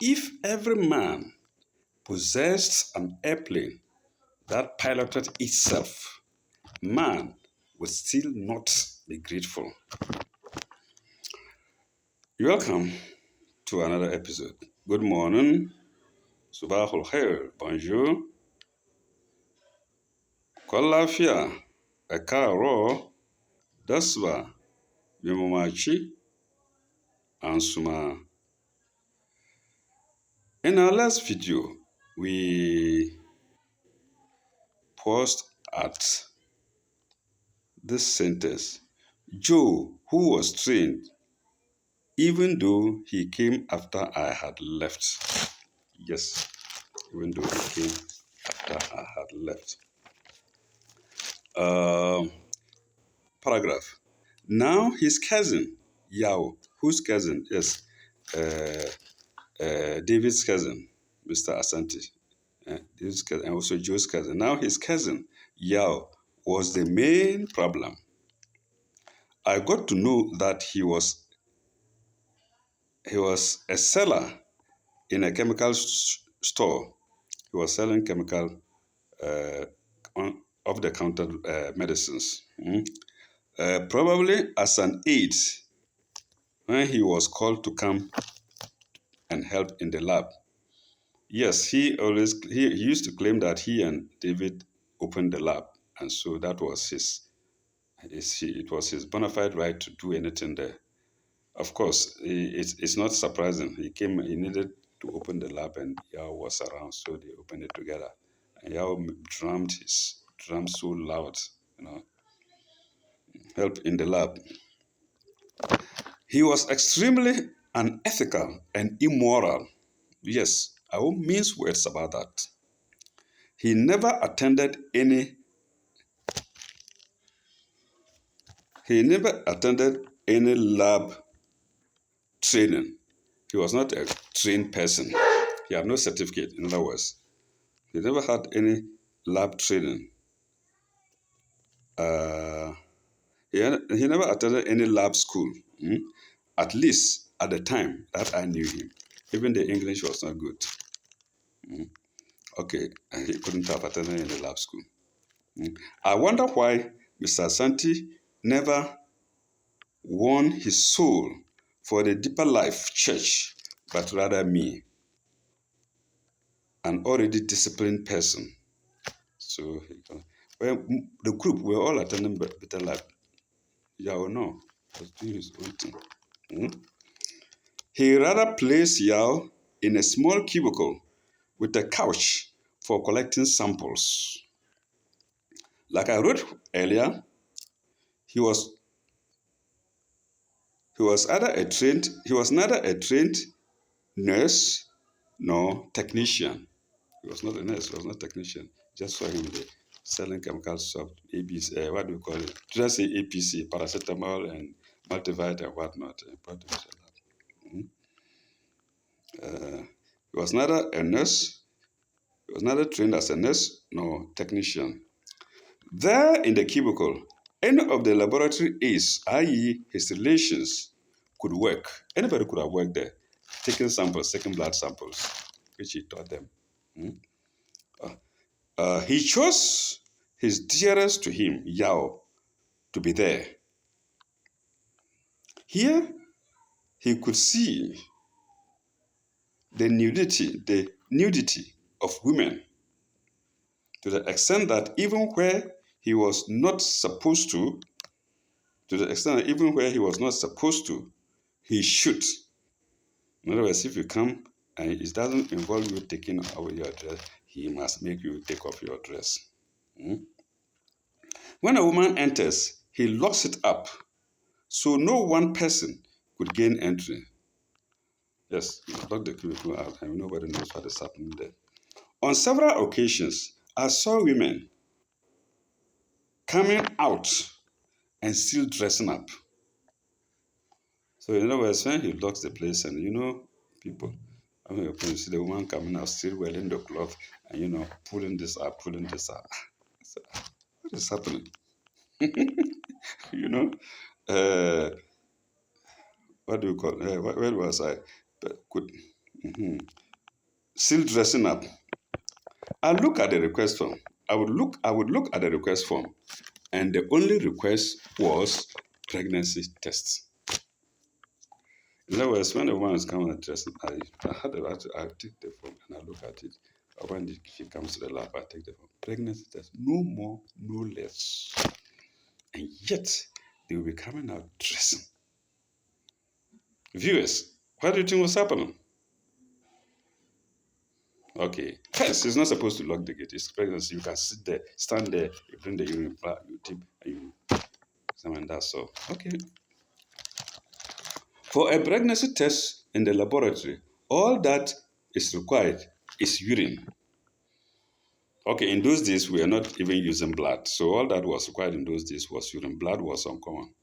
If every man possessed an airplane that piloted itself, man would still not be grateful. Welcome to another episode. Good morning, Subahul Khair, bonjour, Kolafia, Ekaro, Dasba, Mimomachi, and Suma. In our last video, we paused at this sentence. Joe, who was trained, even though he came after I had left. Yes, even though he came after I had left. Paragraph. Now his cousin, Yao, whose cousin? Yes, David's cousin, Mr. Asante. David's cousin, and also Joe's cousin. Now his cousin, Yao, was the main problem. I got to know that he was a seller in a chemical store. He was selling chemical off-the-counter medicines. Probably as an aide when he was called to come and help in the lab. Yes, he used to claim that he and David opened the lab, and so that was it was his bona fide right to do anything there. Of course, it's not surprising. He needed to open the lab, and Yao was around, so they opened it together. And Yao drummed his drum so loud, help in the lab. He was extremely unethical and immoral. Yes, I won't mince words about that. He never attended any lab training. He was not a trained person. He had no certificate, in other words. He never had any lab training. He never attended any lab school, at least at the time that I knew him. Even the English was not good. Okay, and he couldn't have attended any lab school. I wonder why Mr. Santi never won his soul for the Deeper Life Church, but rather me, an already disciplined person. So the group were all attending Better Life. Yao no, was doing his own thing. He rather placed Yao in a small cubicle with a couch for collecting samples. Like I wrote earlier, he was neither a trained nurse nor technician. He was not a nurse, he was not a technician. Just saw him there selling chemical shop, ABC, what do you call it? Just say APC, paracetamol and multivit and whatnot. He was neither a nurse, he was neither trained as a nurse nor technician. There in the cubicle, any of the laboratory aides, i.e. his relations, could work. Anybody could have worked there, taking blood samples, which he taught them. He chose his dearest to him, Yao, to be there. Here, he could see the nudity of women to the extent that even where he was not supposed to, he should. In other words, if you come and it doesn't involve you taking away your dress, he must make you take off your dress. When a woman enters, he locks it up so no one person could gain entry. Yes, lock the cubicle out and nobody knows what is happening there. On several occasions, I saw women coming out and still dressing up. So in other words, when he locks the place and people, you see the woman coming out still wearing the cloth and pulling this up. So, what is happening? What do you call it? Where was I? Still dressing up. I look at the request form. I would look at the request form, and the only request was pregnancy tests. In other words, when the woman is coming and dressing, I take the form and I look at it. Or when she comes to the lab, I take the form. Pregnancy test, no more, no less. And yet, they will be coming out dressing. Viewers, what do you think was happening? Okay. First, it's not supposed to lock the gate. It's pregnancy. You can sit there, stand there, you bring the urine, you tip, and you examine. That's all. Okay. For a pregnancy test in the laboratory, all that is required is urine. Okay, in those days, we are not even using blood. So all that was required in those days was urine. Blood was uncommon.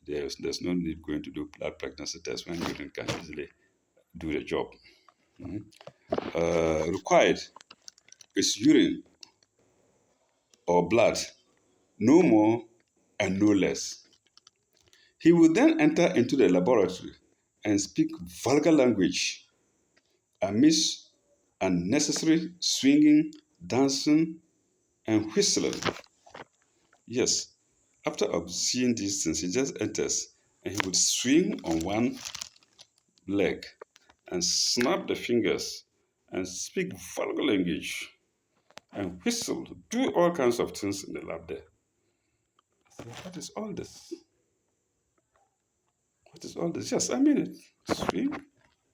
There's no need going to do blood pregnancy test when urine can easily do the job. Required is urine or blood, no more and no less. He would then enter into the laboratory and speak vulgar language amidst unnecessary swinging, dancing, and whistling. Yes, after seeing these things, he just enters and he would swing on one leg and snap the fingers and speak vulgar language and whistle, do all kinds of things in the lab there. I said, what is all this? What is all this? Yes, I mean it. Swing,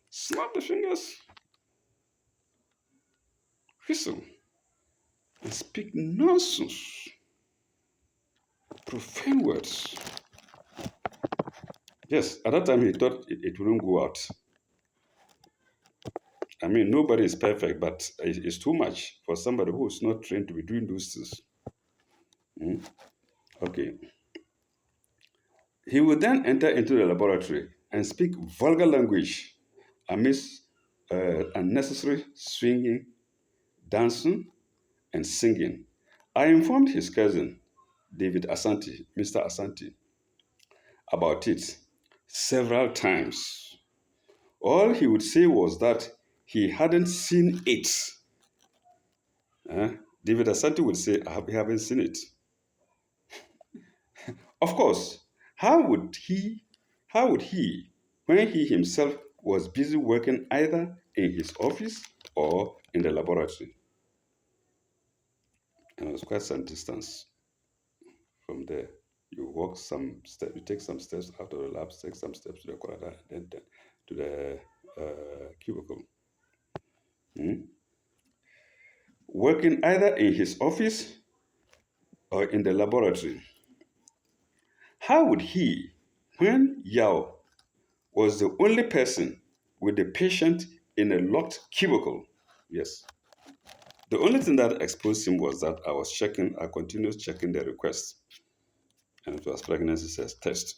snap the fingers, whistle, and speak nonsense, profane words. Yes, at that time he thought it wouldn't go out. I mean, nobody is perfect, but it's too much for somebody who is not trained to be doing those things. Okay. He would then enter into the laboratory and speak vulgar language amidst unnecessary swinging, dancing, and singing. I informed his cousin, David Asante, Mr. Asante, about it several times. All he would say was that he hadn't seen it. David Asante would say, we haven't seen it. Of course, how would he, when he himself was busy working either in his office or in the laboratory? And it was quite some distance from there. You walk some steps, you take some steps out of the lab, take some steps to the corridor, and then to the cubicle. Working either in his office or in the laboratory. How would he, when Yao was the only person with the patient in a locked cubicle? Yes. The only thing that exposed him was that I continued checking the request. And it was pregnancy test.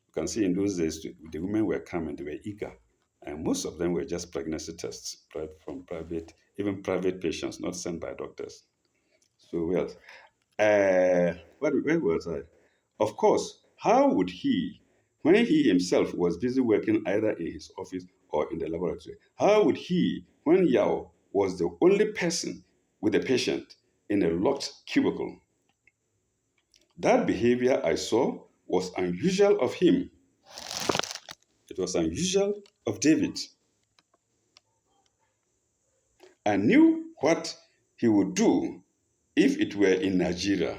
You can see in those days, the women were coming, they were eager. And most of them were just pregnancy tests from private, even private patients, not sent by doctors. So, well, where was I? Of course, how would he, when he himself was busy working either in his office or in the laboratory, how would he, when Yao was the only person with a patient in a locked cubicle? That behavior I saw was unusual of him. It was unusual of David. I knew what he would do if it were in Nigeria.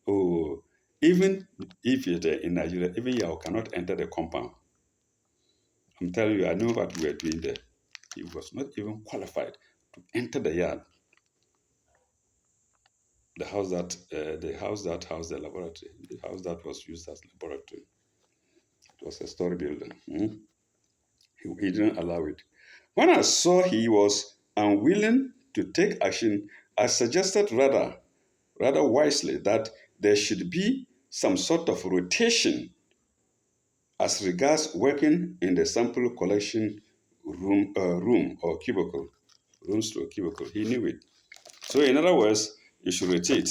Oh, even if it were in Nigeria, even Yao cannot enter the compound. I'm telling you, I know what we were doing there. He was not even qualified to enter the yard, the house that housed the laboratory, the house that was used as laboratory. It was a story building. He didn't allow it. When I saw he was unwilling to take action, I suggested rather wisely that there should be some sort of rotation as regards working in the sample collection room or cubicle, rooms to a cubicle. He knew it. So in other words, you should rotate.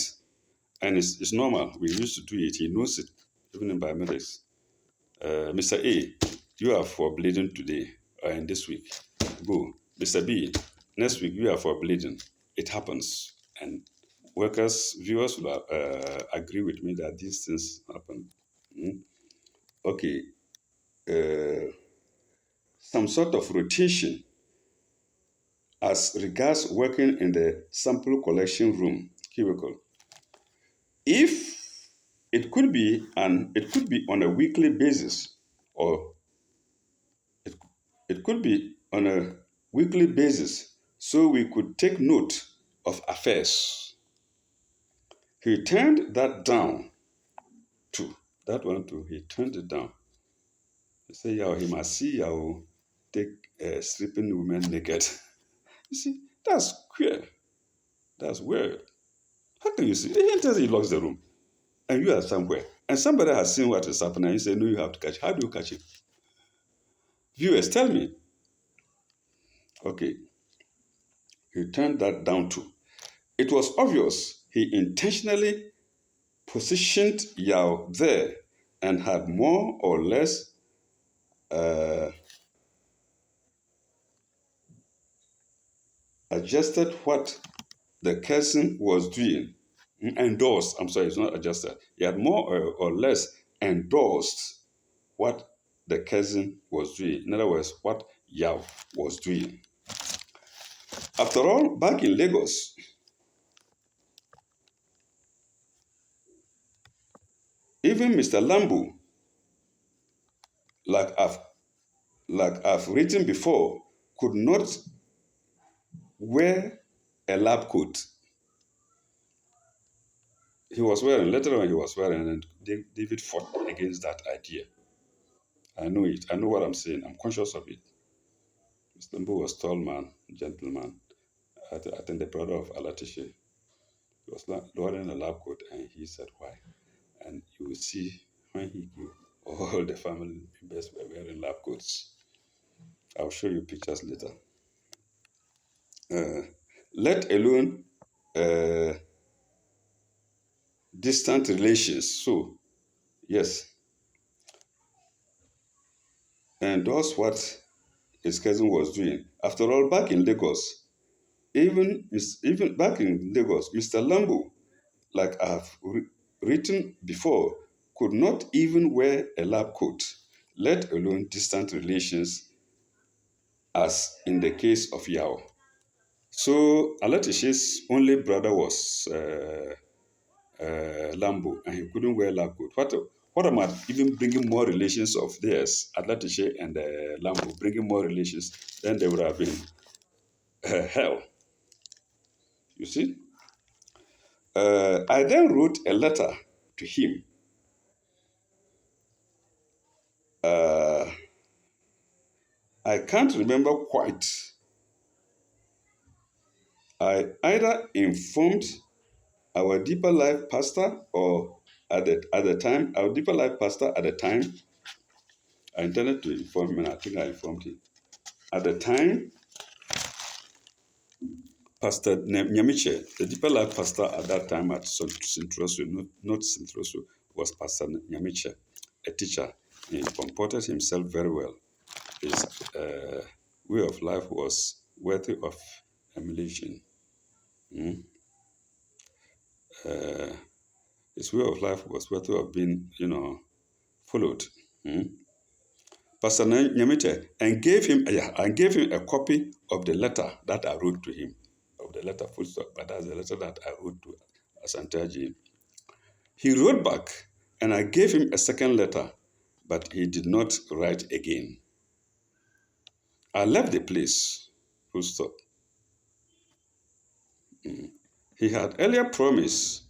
And it's normal. We used to do it. He knows it, even in biomedics. Mr. A, you are for bleeding today or in this week. go. Mr. B, next week you are for bleeding. It happens. And viewers will agree with me that these things happen. Mm. Okay. Uh, some sort of rotation as regards working in the sample collection room cubicle. If it could be on a weekly basis, or it, it could be on a weekly basis, so we could take note of affairs. He turned that down too. That one too, he turned it down. He said, yeah, he must see how take stripping women naked. You see, that's queer. That's weird. How can you see? He tells you he locks the room and you are somewhere. And somebody has seen what is happening and you say, no, you have to catch it. How do you catch it? Viewers, tell me. Okay, he turned that down too. It was obvious he intentionally positioned Yao there and had more or less uh, adjusted what the cousin was doing. Endorsed, I'm sorry, it's not adjusted. He had more or less endorsed what the cousin was doing. In other words, what Yao was doing. After all, back in Lagos, even Mr. Lambu, like I've written before, could not wear a lab coat. He was wearing, later on he was wearing, and David fought against that idea. I know it. I know what I'm saying. I'm conscious of it. Mr. Lambu was tall man, gentleman. I think the brother of Alatishe. He was wearing a lab coat, and he said, why? And you will see when he grew, all the family members were wearing lab coats. I'll show you pictures later. Uh, let alone uh, distant relations. So, yes, and that's what his cousin was doing. After all, back in Lagos, even back in Lagos, Mr. Lambo, like I've written before, could not even wear a lab coat, let alone distant relations, as in the case of Yao. So Alatishe's only brother was Lambo, and he couldn't wear lab coat. What about even bringing more relations of theirs, Atlantische and Lambo, bringing more relations, then they would have been hell. You see? I then wrote a letter to him. Uh, I can't remember quite. I either informed our Deeper Life pastor or at the time, our Deeper Life pastor at the time, I intended to inform him, and I think I informed him. At the time, Pastor Nyamiche, the Deeper Life pastor at that time at Sintrosu, not Sintrosu, was Pastor Nyamiche, a teacher. He comported himself very well. His way of life was worthy of emulation. Mm. His way of life was worthy of being, followed. Mm. Pastor Nyamiche, and gave him a copy of the letter that I wrote to him, of the letter full stop, but that's the letter that I wrote to Asantaji. He wrote back, and I gave him a second letter, but he did not write again. I left the place, full stop. He had earlier promised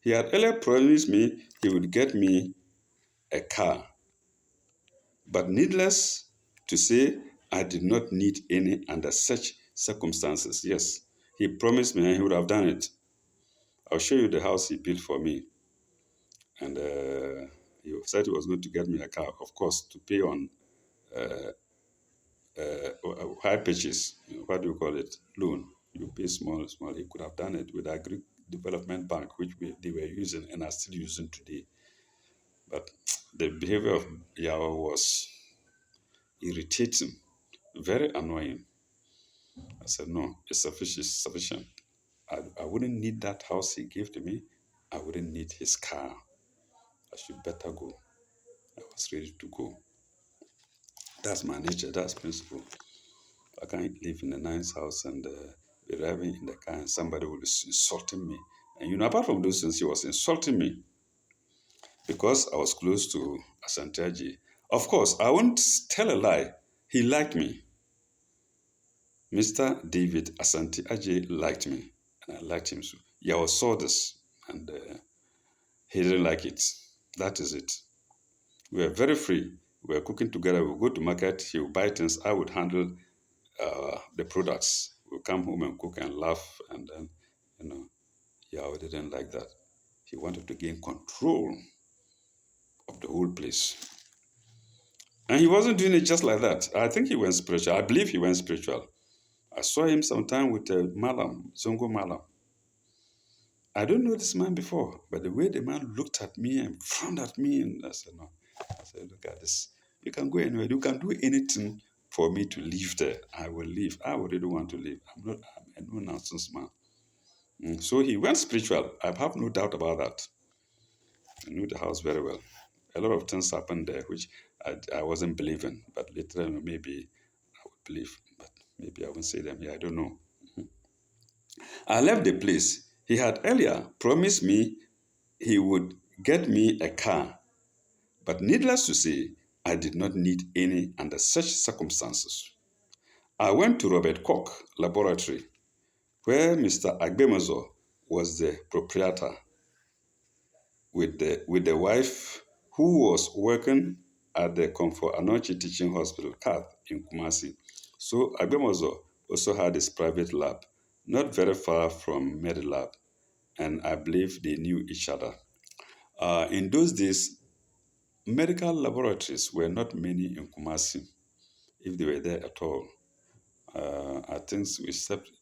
me he would get me a car. But needless to say, I did not need any under such circumstances. Yes, he promised me and he would have done it. I'll show you the house he built for me. And he said he was going to get me a car, of course, to pay on high purchase. What do you call it? Loan. You pay small. He could have done it with Agri Development Bank, which they were using and are still using today. But the behavior of Yao was irritating, very annoying. I said, no, it's sufficient. I wouldn't need that house he gave to me. I wouldn't need his car. I should better go. I was ready to go. That's my nature. That's principle. I can't live in a nice house and be driving in the car and somebody will be insulting me. And apart from those things, he was insulting me because I was close to Asanteji. Of course, I won't tell a lie. He liked me. Mr. David Asante Aje liked me, and I liked him. So yeah, I saw this, and he didn't like it. That is it. We were very free. We were cooking together. We would go to market. He would buy things. I would handle the products. We would come home and cook and laugh, and then, you know, yeah, I didn't like that. He wanted to gain control of the whole place. And he wasn't doing it just like that. I think he went spiritual. I believe he went spiritual. I saw him sometime with Malam, Zongo Malam. I don't know this man before, but the way the man looked at me and frowned at me, and I said, no. I said, look at this. You can go anywhere. You can do anything for me to leave there. I will leave. I already want to leave. I'm a no nonsense man. So he went spiritual. I have no doubt about that. I knew the house very well. A lot of things happened there which I wasn't believing, but later maybe I would believe, but maybe I won't say them here. I don't know. I left the place. He had earlier promised me he would get me a car, but needless to say, I did not need any under such circumstances. I went to Robert Koch Laboratory, where Mr. Agbemozo was the proprietor, with the wife who was working at the Comfort Anochi Teaching Hospital, CATH, in Kumasi. So Agbemozo also had his private lab, not very far from Medilab, and I believe they knew each other. In those days, medical laboratories were not many in Kumasi, if they were there at all. I think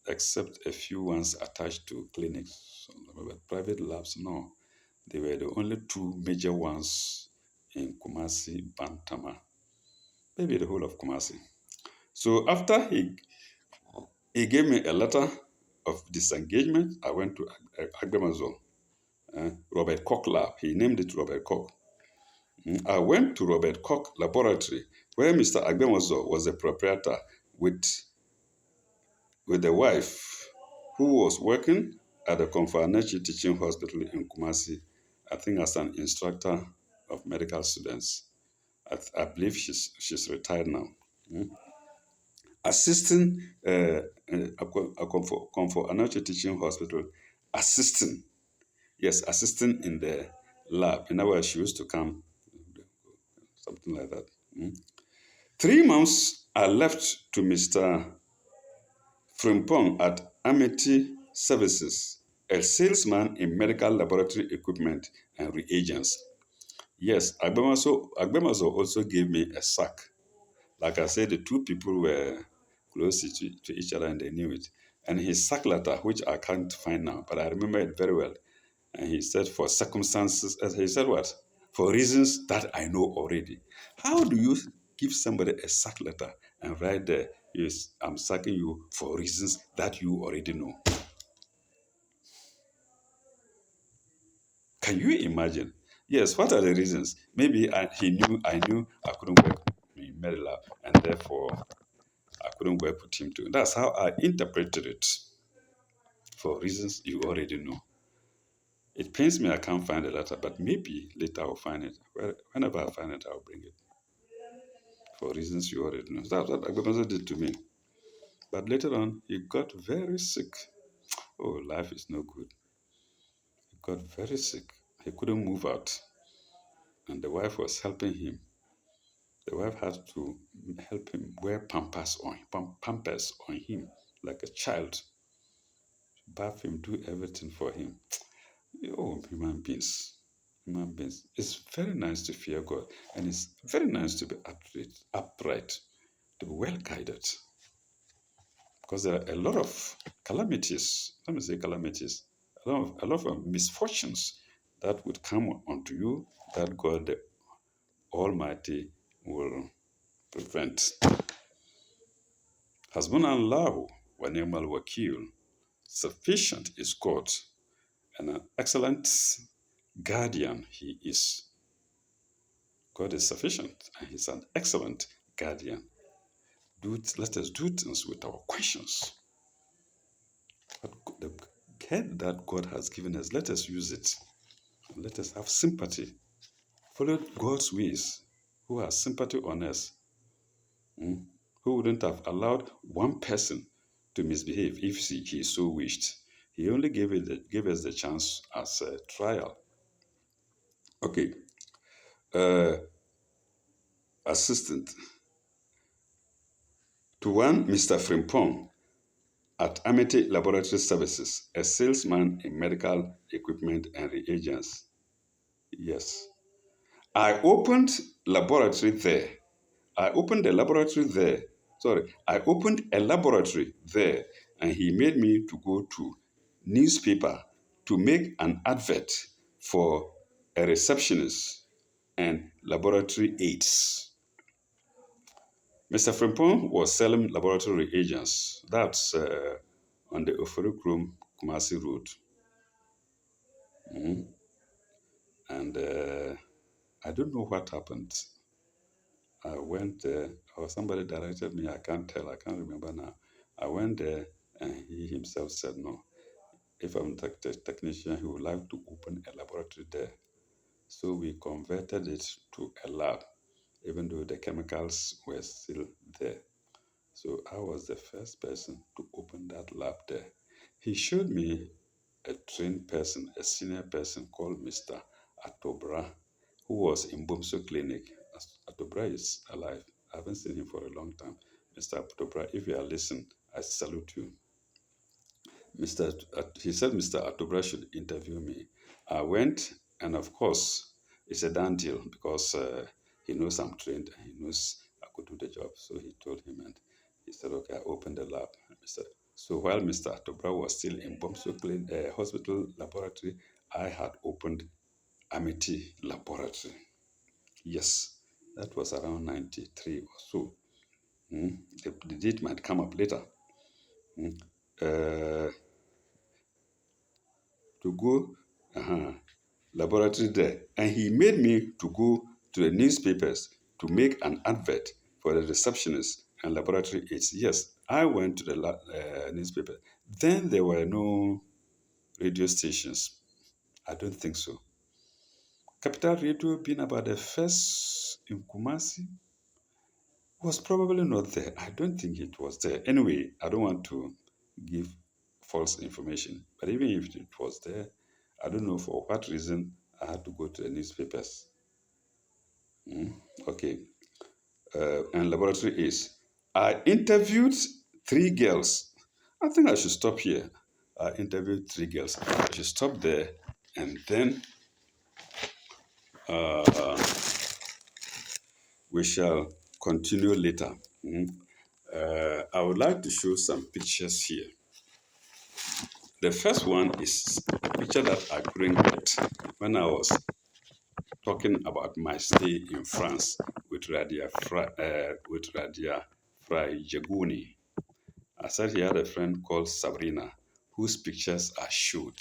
except a few ones attached to clinics. But private labs, no. They were the only two major ones in Kumasi, Bantama, maybe the whole of Kumasi. So after he gave me a letter of disengagement, I went to Agbemazo, Robert Koch Lab. He named it Robert Koch. I went to Robert Koch Laboratory, where Mr. Agbemazo was the proprietor with the wife who was working at the Konfanachi Teaching Hospital in Kumasi, I think as an instructor of medical students. I believe she's retired now. Assisting a Konfanachi Teaching Hospital, assisting, yes, assisting in the lab. In other words, she used to come, something like that. 3 months I left to Mr. Frimpong at Amity Services, a salesman in medical laboratory equipment and reagents. Yes, Agbemaso also gave me a sack. Like I said, the two people were close to each other and they knew it. And his sack letter, which I can't find now, but I remember it very well. And he said, for circumstances, he said what? For reasons that I know already. How do you give somebody a sack letter and write there, yes, I'm sacking you for reasons that you already know? Can you imagine? Yes, what are the reasons? Maybe I knew I couldn't work in Maryland, and therefore I couldn't work with him too. That's how I interpreted it. For reasons you already know. It pains me I can't find the letter, but maybe later I'll find it. Whenever I find it, I'll bring it. For reasons you already know. That's what Agbabanzo did to me. But later on, he got very sick. Oh, life is no good. He got very sick. He couldn't move out. And the wife was helping him. The wife had to help him wear pampers on him like a child. Bath him, do everything for him. Oh, human beings. Human beings. It's very nice to fear God. And it's very nice to be upright, to be well guided. Because there are a lot of calamities, let me say calamities, a lot of misfortunes that would come onto you that God the Almighty will prevent. Hasbunallahu وَنِعْمَ الْوَكِيلُ. Sufficient is God, and an excellent guardian he is. God is sufficient, and he's an excellent guardian. Let us do things with our questions. But the head that God has given us, let us use it. Let us have sympathy. Follow God's ways. Who has sympathy on us? Who wouldn't have allowed one person to misbehave if he so wished? He only gave us the chance as a trial. Okay. Uh, Assistant to one Mr. Frimpong at Amity Laboratory Services, a salesman in medical equipment and reagents. Yes. I opened laboratory there. I opened a laboratory there. Sorry, I opened a laboratory there, and he made me to go to newspaper to make an advert for a receptionist and laboratory aides. Mr. Frimpong was selling laboratory reagents. That's on the Oforikrom Kumasi Road. And I don't know what happened. I went there, or somebody directed me, I can't tell, I can't remember now. I went there, and he himself said, no, if I'm a technician, he would like to open a laboratory there. So we converted it to a lab, even though the chemicals were still there. So I was the first person to open that lab there. He showed me a trained person, a senior person called Mr. Atobra, who was in Bomso Clinic. Atobra is alive. I haven't seen him for a long time. Mr. Atobra, if you are listening, I salute you. He said Mr. Atobra should interview me. I went, and of course, it's a done deal because he knows I'm trained and he knows I could do the job. So he told him, and he said, okay, I opened the lab. So while Mr. Atobra was still in Bomso Hospital Laboratory, I had opened Amity Laboratory. Yes, that was around 93 or so. The date might come up later. Uh, to go laboratory there, and he made me to go to the newspapers to make an advert for the receptionist and laboratory aides. Yes, I went to the newspaper. Then there were no radio stations. I don't think so. Capital Radio, being about the first in Kumasi, was probably not there. I don't think it was there. Anyway, I don't want to give false information. But even if it was there, I don't know for what reason I had to go to the newspapers. Okay. And laboratory is. I interviewed 3 girls. I think I should stop here. I interviewed 3 girls. I should stop there, and then we shall continue later. I would like to show some pictures here. The first one is a picture that I couldn't get when I was talking about my stay in France with Radia Fry Jaguni. I said he had a friend called Sabrina whose pictures are showed,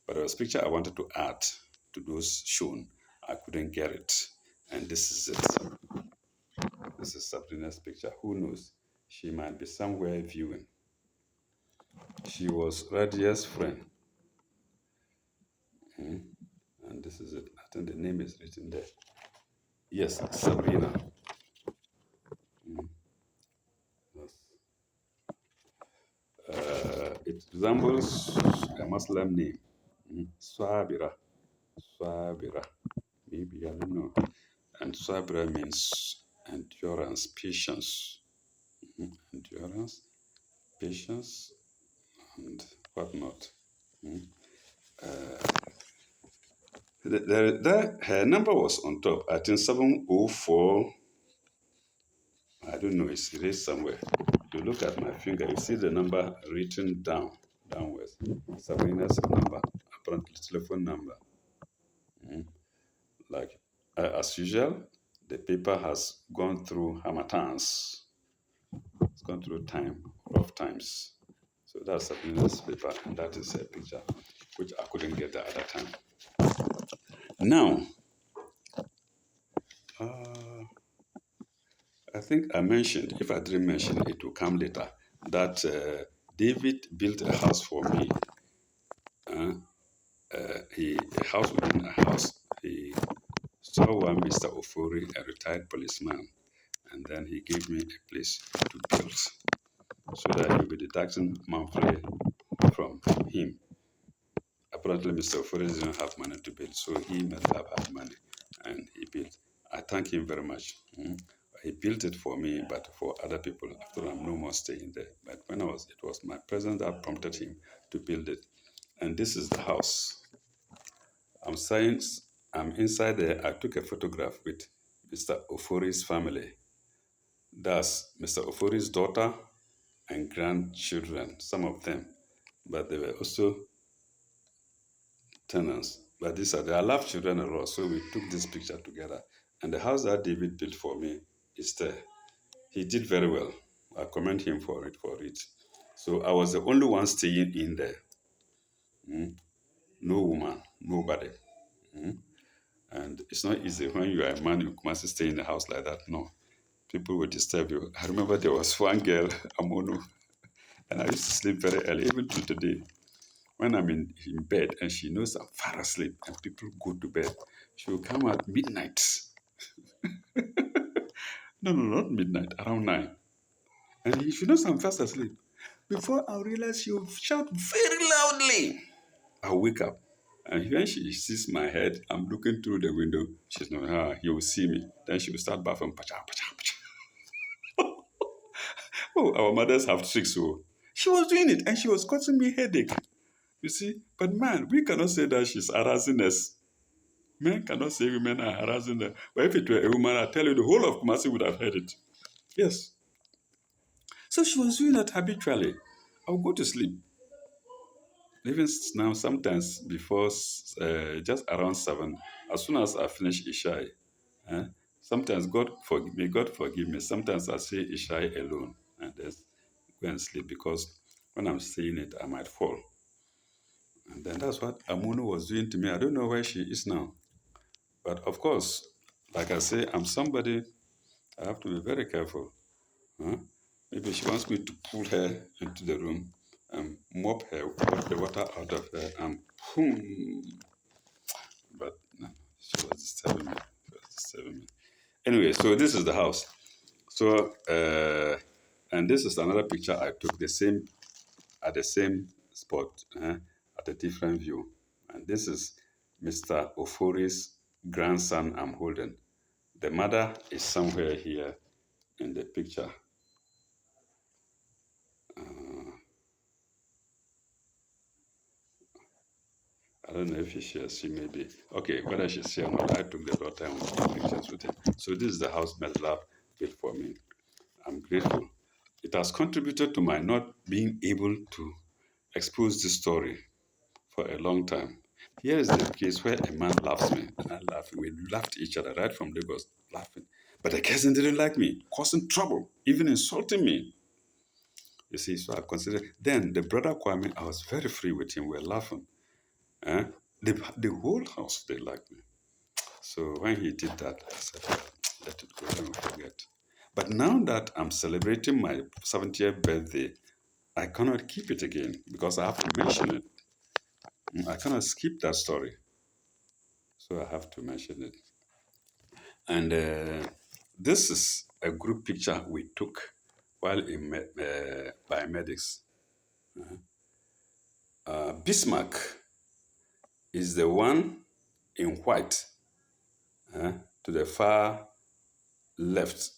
but there was a picture I wanted to add to those shown. I couldn't get it, and this is it. This is Sabrina's picture. Who knows? She might be somewhere viewing. She was Radia's friend. And this is it. I think the name is written there. Yes, Sabrina. Yes. It resembles a Muslim name. Swabira. Swabira. Maybe, I don't know. And Swabira means endurance, patience. Endurance, patience, and whatnot. Her number was on top. I think 704. I don't know, it's erased somewhere. You look at my finger, you see the number written downwards. Sabrina's number, apparently telephone number. Like, as usual, the paper has gone through hamatans. It's gone through rough times. So that's a newspaper, and that is a picture which I couldn't get the other time. Now, uh, I think I mentioned, if I didn't mention it, will come later, that David built a house for me. A house within a house. He saw one Mr. Ofori, a retired policeman, and then he gave me a place to build so that he'll be deducting monthly from him. Apparently, Mr. Ofori didn't have money to build, so he made up had money and he built. I thank him very much. He built it for me, but for other people, after I'm no more staying there. But when it was my presence that prompted him to build it. And this is the house. I'm saying I'm inside there. I took a photograph with Mr. Ofori's family. That's Mr. Ofori's daughter and grandchildren, some of them. But they were also tenants. But they are love children a lot. So we took this picture together. And the house that David built for me is there. He did very well. I commend him for it. So I was the only one staying in there. No woman, nobody. And it's not easy when you are a man, you must stay in a house like that. No. People will disturb you. I remember there was one girl, Amono, and I used to sleep very early, even to today. When I'm in bed and she knows I'm far asleep and people go to bed, she will come at midnight. No, not midnight, around 9. And if she knows I'm fast asleep, before I realize, she will shout very loudly. I'll wake up. And when she sees my head, I'm looking through the window. She's not, he will see me. Then she will start bathing. Pacha, pacha, pacha. Oh, our mothers have tricks. So she was doing it and she was causing me headache. You see, but man, we cannot say that she's harassing us. Men cannot say women are harassing them. But if it were a woman, I tell you, the whole of Kumasi would have heard it. Yes. So she was doing that habitually. I would go to sleep. Even now, sometimes before, just around 7, as soon as I finish Ishai, eh, sometimes may God forgive me. Sometimes I say Ishai alone and just go and sleep because when I'm saying it, I might fall. And then that's what Amuno was doing to me. I don't know where she is now. But of course, like I say, I'm somebody, I have to be very careful. Huh? Maybe she wants me to pull her into the room and mop the water out of her, and boom. But no, she was disturbing me. Anyway, so this is the house. So, and this is another picture I took at the same spot, at a different view. And this is Mr. Ofori's grandson I'm holding. The mother is somewhere here in the picture. I don't know if she's here. She may be. Okay, whether she's here or not, I took the daughter and we took pictures with him. So this is the house Medlab built for me. I'm grateful. It has contributed to my not being able to expose this story for a long time. Here is the case where a man laughs me and I laugh. We laughed at each other right from Lagos, laughing. But the cousin didn't like me, causing trouble, even insulting me. You see, so I considered. Then the brother Kwame, I was very free with him. We were laughing. Eh? The whole house, they liked me. So when he did that, I said, let it go, don't forget. But now that I'm celebrating my 70th birthday, I cannot keep it again because I have to mention it. I cannot skip that story. So I have to mention it. And this is a group picture we took while in biomedics. Bismarck is the one in white to the far left,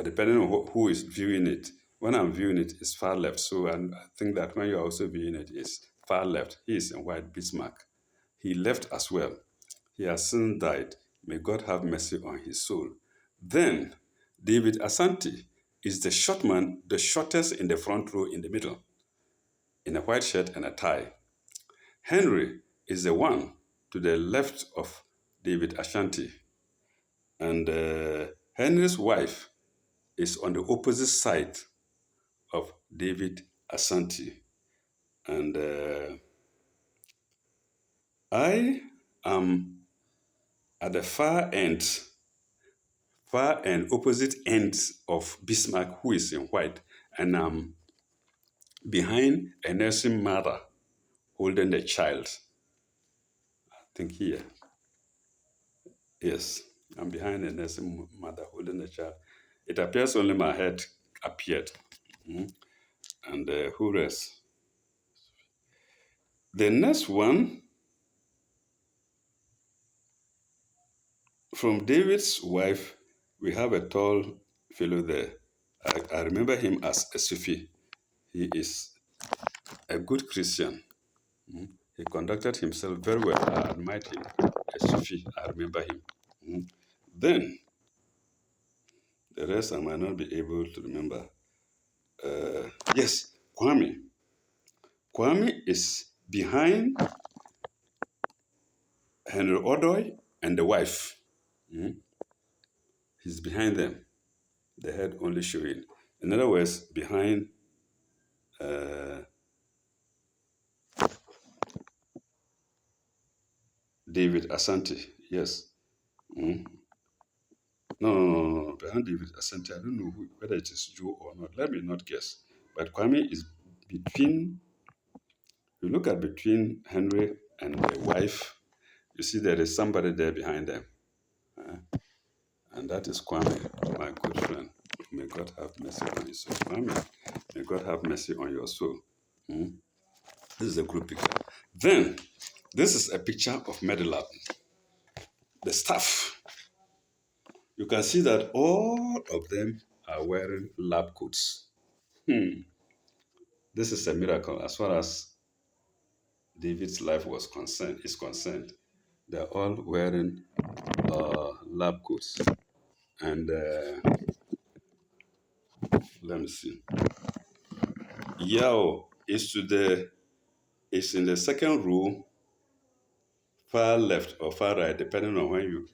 depending on who is viewing it. When I'm viewing it, it's far left. So I think that when you're also viewing it, it's far left. He is in white, Bismarck. He left as well. He has since died. May God have mercy on his soul. Then, David Asante is the short man, the shortest in the front row in the middle, in a white shirt and a tie. Henry is the one to the left of David Ashanti. And Henry's wife is on the opposite side of David Asante. And I am at the far and opposite ends of Bismarck, who is in white, and I'm behind a nursing mother holding the child. I think here. Yes, I'm behind a nursing mother holding the child. It appears only my head appeared. Mm. And who else? The next one, from David's wife, we have a tall fellow there. I remember him as a Sufi. He is a good Christian. Mm. He conducted himself very well. I admired him. A Sufi, I remember him. Mm. Then, the rest I might not be able to remember. Yes, Kwame. Kwame is behind Henry Odoy and the wife. Mm. He's behind them, the head only showing. In other words, behind uh, David Asante. Yes. Mm. No, no, no, no, no. Behind David Asante, I don't know whether it is Joe or not. Let me not guess. But Kwame is between, you look at between Henry and the wife, you see there is somebody there behind them. And that is Kwame, my good friend. May God have mercy on his soul. Kwame, may God have mercy on your soul. Mm. This is a group picture. Then, this is a picture of Medilab, the staff. You can see that all of them are wearing lab coats. This is a miracle as far as David's life is concerned. They're all wearing lab coats. And let me see. Yao is in the second row, far left or far right, depending on when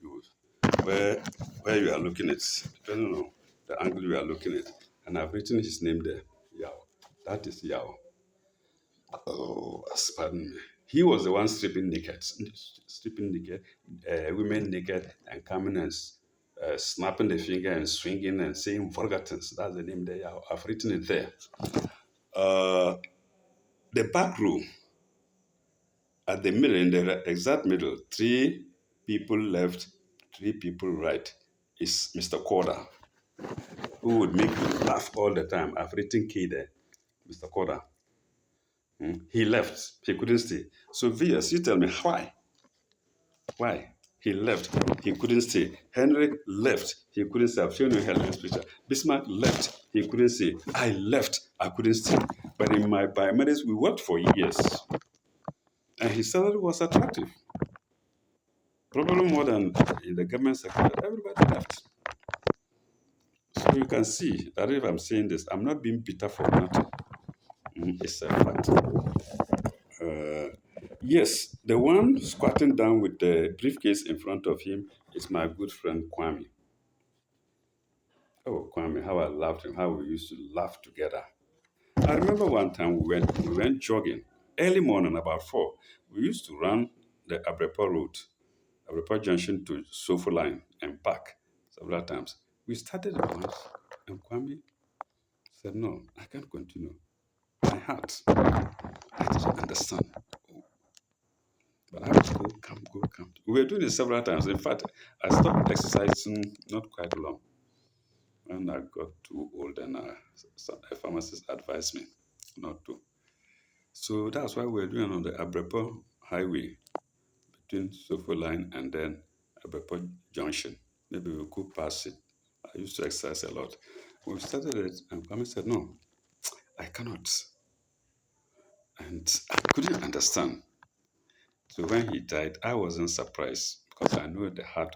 where where you are looking at, depending on the angle you are looking at. And I've written his name there, Yao. That is Yao. Oh, pardon me. He was the one stripping naked, women naked, and coming and snapping the finger and swinging and saying vulgar things. That's the name there. Yao. I've written it there. The back row, at the middle, in the exact middle, three people left, three people right, is Mr. Corder, who would make you laugh all the time. I've written K there, Mr. Corder. He left. He couldn't stay. So, Vias, you tell me why? Why? He left. He couldn't stay. Henry left. He couldn't stay. I've shown you Helen's picture. Bismarck left. He couldn't stay. I left. I couldn't stay. But in my biomedics, we worked for years. And his salary was attractive. Probably more than in the government sector. But everybody left. So you can see that if I'm saying this, I'm not being bitter for nothing. It's a fact. Yes, the one squatting down with the briefcase in front of him is my good friend Kwame. Oh, Kwame, how I loved him, how we used to laugh together. I remember one time we went jogging early morning, about 4. We used to run the Abrepa Road, Abrepa Junction to Sofo Line and back several times. We started at once, and Kwame said, "No, I can't continue. My heart, I didn't understand. But I have to go, come, go, come." We were doing it several times. In fact, I stopped exercising not quite long. When I got too old, and a pharmacist advised me not to. So that's why we're doing on the Abrepo Highway between Sofo Line and then Abrepo Junction. Maybe we could pass it. I used to exercise a lot. We started it, and Kwame said, "No, I cannot." And I couldn't understand. So when he died, I wasn't surprised because I knew the heart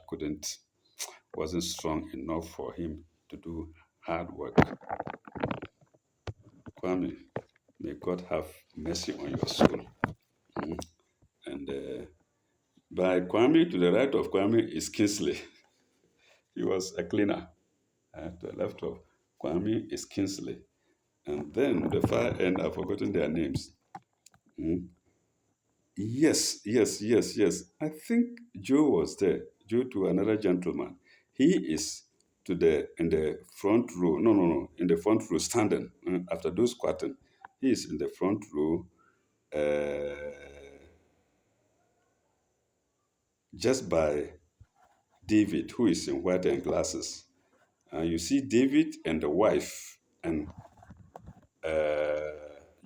wasn't strong enough for him to do hard work. Kwame, may God have mercy on your soul. And by Kwame, to the right of Kwame is Kingsley. He was a cleaner. To the left of Kwame is Kingsley. And then the far end, I've forgotten their names. Mm. Yes, yes, yes, yes. I think Joe was there. Joe to another gentleman. He is to the in the front row. No, no, no. In the front row, standing after those squatting. He is in the front row, just by David, who is in white and glasses. You see David and the wife, and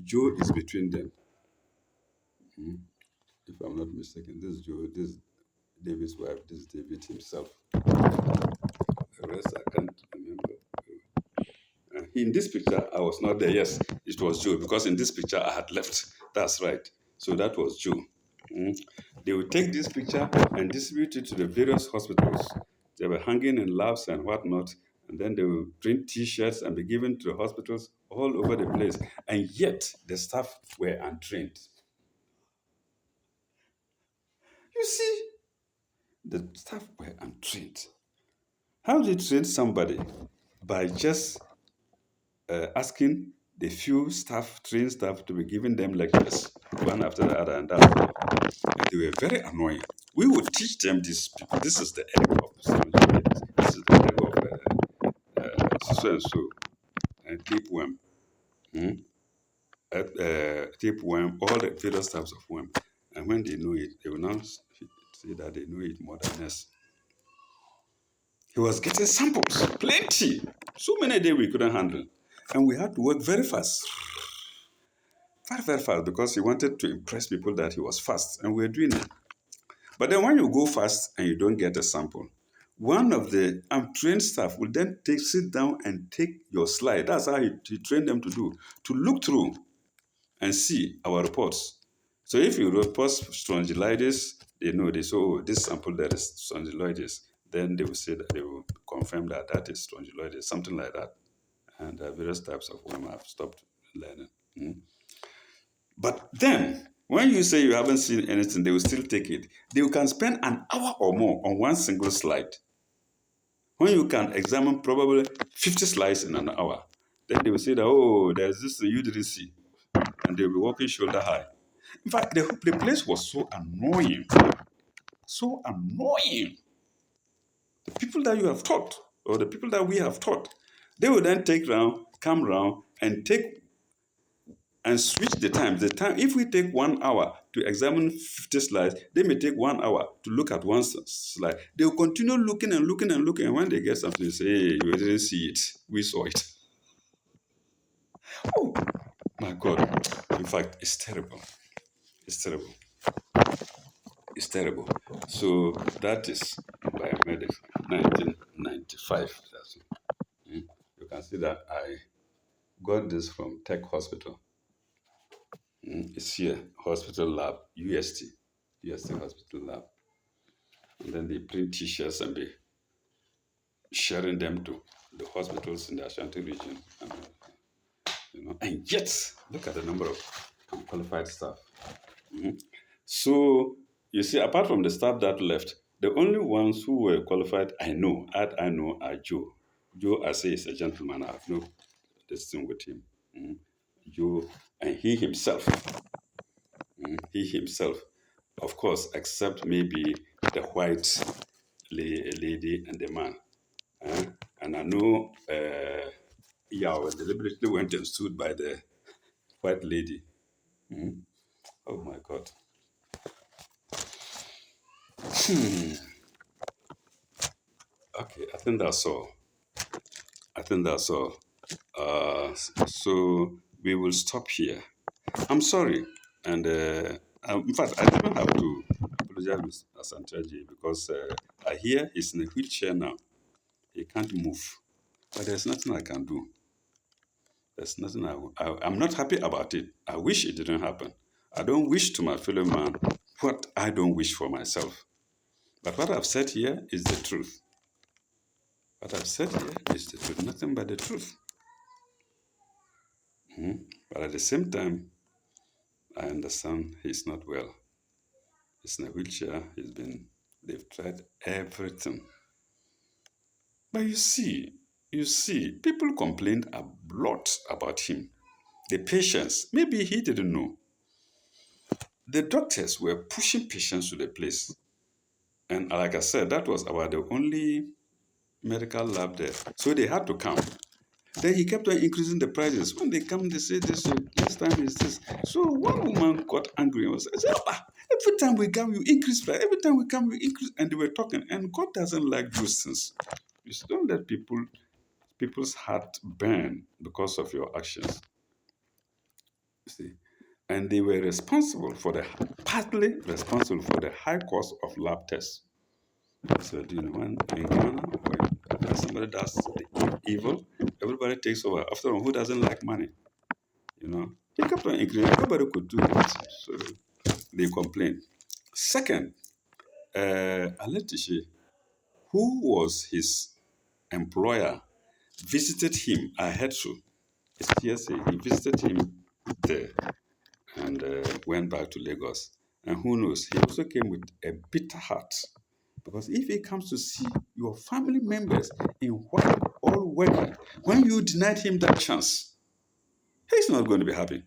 Joe is between them. If I'm not mistaken, this is Joe. This is David's wife. This is David himself. The rest I can't remember. In this picture, I was not there. Yes, it was Joe because in this picture I had left. That's right. So that was Joe. Mm. They would take this picture and distribute it to the various hospitals. They were hanging in labs and whatnot, and then they would print T-shirts and be given to the hospitals all over the place. And yet the staff were untrained. You see, the staff were untrained. How do you train somebody? By just asking the few staff, trained staff, to be giving them lectures, one after the other, and that. And they were very annoying. We would teach them this people. This is the egg of the this is the egg of so and so, and tapeworm, tapeworm, all the various types of worm. And when they know it, they will now say that they know it more than us. He was getting samples, plenty, so many days we couldn't handle, and we had to work very fast. Very, very fast because he wanted to impress people that he was fast, and we were doing it. But then when you go fast and you don't get a sample, one of the trained staff will then sit down and take your slide. That's how he trained them to do, to look through and see our reports. So if you report strongylitis, they know this. Oh, this sample there is strongylitis. Then they will say that they will confirm that that is strongylitis, something like that. And various types of worm have stopped learning. But then, when you say you haven't seen anything, they will still take it. They can spend an hour or more on one single slide. When you can examine probably 50 slides in an hour, then they will say that, oh, there's this thing you didn't see. And they'll be walking shoulder high. In fact, the place was so annoying. So annoying. The people that you have taught, or the people that we have taught, they will then come round, and take and switch the time. The time, if we take 1 hour to examine 50 slides, they may take 1 hour to look at one slide. They will continue looking and looking and looking. And when they get something, they say, hey, you didn't see it. We saw it. Oh, my God. In fact, it's terrible. It's terrible. It's terrible. So that is biomedics 1995. You can see that I got this from Tech Hospital. It's here, Hospital Lab, UST Hospital Lab. And then they print T-shirts and be sharing them to the hospitals in the Ashanti region. And yet, look at the number of qualified staff. So, you see, apart from the staff that left, the only ones who were qualified, I know, are Joe. Joe, I say, is a gentleman. I have no distinction with him. Joe, and he himself, of course, except maybe the white lady and the man. And I know Yao deliberately went and stood by the white lady. Oh my God. Okay, I think that's all. I think that's all. So we will stop here. I'm sorry. And in fact, I don't have to apologize with Asanteji because I hear he's in a wheelchair now. He can't move. But there's nothing I can do. There's nothing I'm not happy about it. I wish it didn't happen. I don't wish to my fellow man what I don't wish for myself. But what I've said here is the truth. What I've said here is the truth, nothing but the truth. But at the same time, I understand he's not well. He's in a wheelchair. They've tried everything. But you see, You see, people complained a lot about him. The patients, maybe he didn't know. The doctors were pushing patients to the place. And like I said, that was about the only medical lab there. So they had to come. Then he kept on increasing the prices. When they come, they say this, this time is this. So one woman got angry and said, "Ah, every time we come, you increase price. Every time we come, you increase." And they were talking. And God doesn't like those things. You should don't let people's heart burn because of your actions. You see. And they were partly responsible for the high cost of lab tests. So, do you know, when in Ghana, when somebody does the evil, everybody takes over. After all, who doesn't like money? You know, he kept on increasing. Nobody could do it. So they complained. Second, Aletiche, who was his employer, visited him. I heard so. It's TSA. He visited him there and went back to Lagos. And who knows, he also came with a bitter heart. Because if he comes to see your family members in white all working, when you denied him that chance, he's not going to be happy.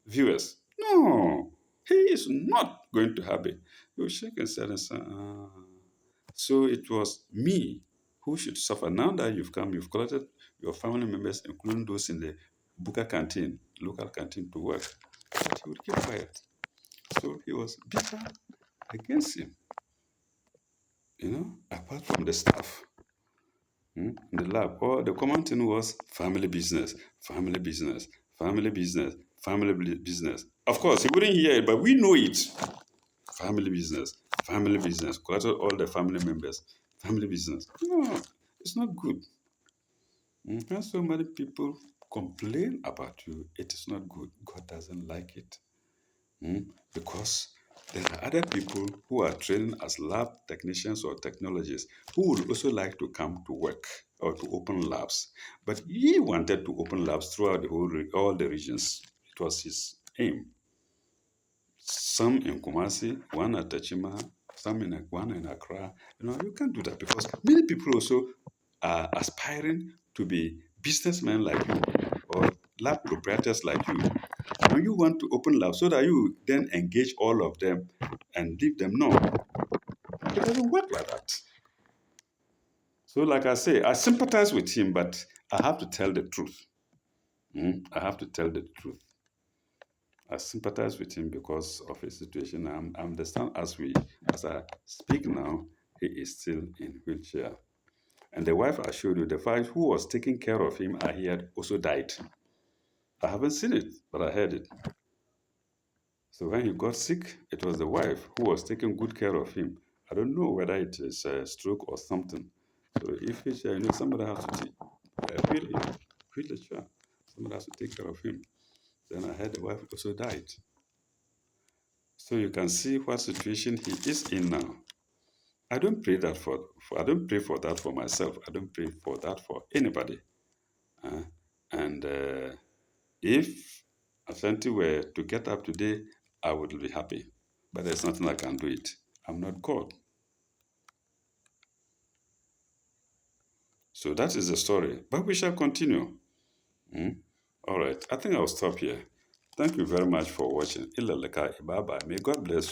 Viewers, no, he is not going to happy. He will shake his head and say, ah. So it was me who should suffer. Now that you've come, you've collected your family members, including those in the Buka canteen, local canteen, to work. But he would keep quiet. So he was bitter against him, apart from the staff in the lab. Or the common thing was family business, family business, family business, family business. Of course, he wouldn't hear it, but we know it. Family business, family business. Collected all the family members, family business. No, it's not good. When so many people complain about you, it is not good. God doesn't like it. Because there are other people who are trained as lab technicians or technologists who would also like to come to work or to open labs. But he wanted to open labs throughout all the regions. It was his aim. Some in Kumasi, one at Tachima, one in Accra. You can't do that because many people also are aspiring to be businessmen like you or lab proprietors like you. When you want to open lab so that you then engage all of them and leave them, no, it doesn't work like that. So, like I say, I sympathize with him, but I have to tell the truth. I have to tell the truth. I sympathize with him because of his situation. I understand as I speak now, he is still in wheelchair. And the wife I showed you, the wife who was taking care of him, I heard also died. I haven't seen it, but I heard it. So when he got sick, it was the wife who was taking good care of him. I don't know whether it is a stroke or something. So if it's, somebody has to heal him, heal the child. Somebody has to take care of him. Then I heard the wife also died. So you can see what situation he is in now. I don't pray that I don't pray for that for myself. I don't pray for that for anybody. And if Ashanti were to get up today, I would be happy. But there's nothing I can do it. I'm not God. So that is the story. But we shall continue. All right. I think I'll stop here. Thank you very much for watching. Ilaleka Ibaba. May God bless you.